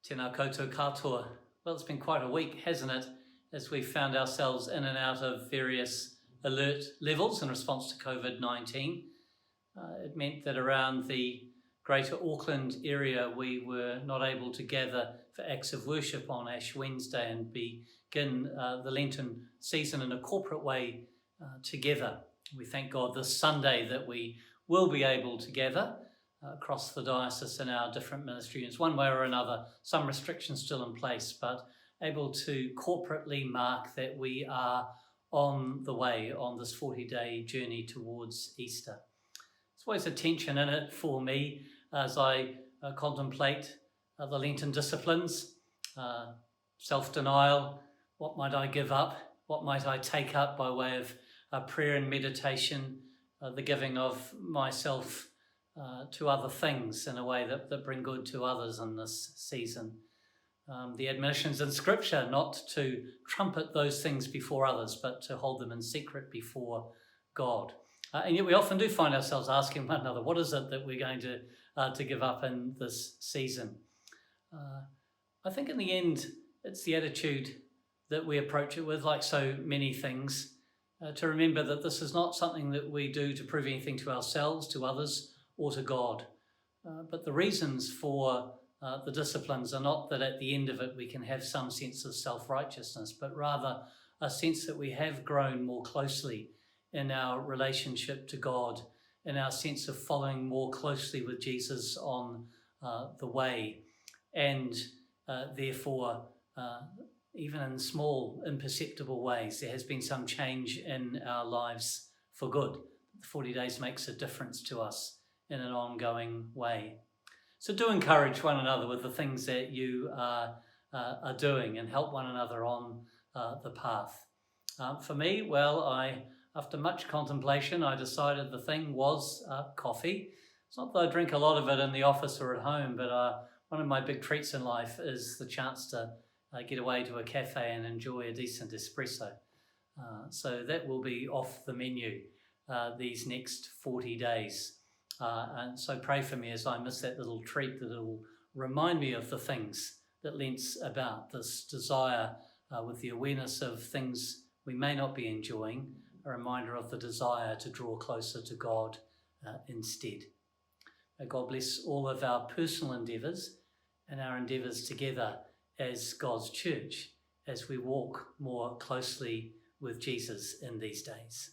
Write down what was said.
Tēnā koutou katoa. Well, it's been quite a week, hasn't it, as we found ourselves in and out of various alert levels in response to COVID-19. It meant that around the greater Auckland area we were not able to gather for acts of worship on Ash Wednesday and begin the Lenten season in a corporate way together. We thank God this Sunday that we will be able to gather across the diocese in our different ministry units, one way or another, some restrictions still in place, but able to corporately mark that we are on the way on this 40-day journey towards Easter. There's always a tension in it for me as I contemplate the Lenten disciplines, self-denial, what might I give up, what might I take up by way of prayer and meditation, the giving of myself to other things in a way that bring good to others in this season. The admonitions in Scripture not to trumpet those things before others, but to hold them in secret before God. And yet we often do find ourselves asking one another, what is it that we're going to give up in this season? I think in the end, it's the attitude that we approach it with, like so many things, to remember that this is not something that we do to prove anything to ourselves, to others, or to God. But the reasons for the disciplines are not that at the end of it we can have some sense of self-righteousness, but rather a sense that we have grown more closely in our relationship to God, in our sense of following more closely with Jesus on the way, and therefore, even in small, imperceptible ways, there has been some change in our lives for good. 40 days makes a difference to us in an ongoing way. So do encourage one another with the things that you are doing and help one another on the path. For me, well, after much contemplation, I decided the thing was coffee. It's not that I drink a lot of it in the office or at home, but one of my big treats in life is the chance to get away to a cafe and enjoy a decent espresso. So that will be off the menu these next 40 days. And so pray for me as I miss that little treat, that it will remind me of the things that Lent's about, this desire with the awareness of things we may not be enjoying, a reminder of the desire to draw closer to God instead. May God bless all of our personal endeavours and our endeavours together as God's church as we walk more closely with Jesus in these days.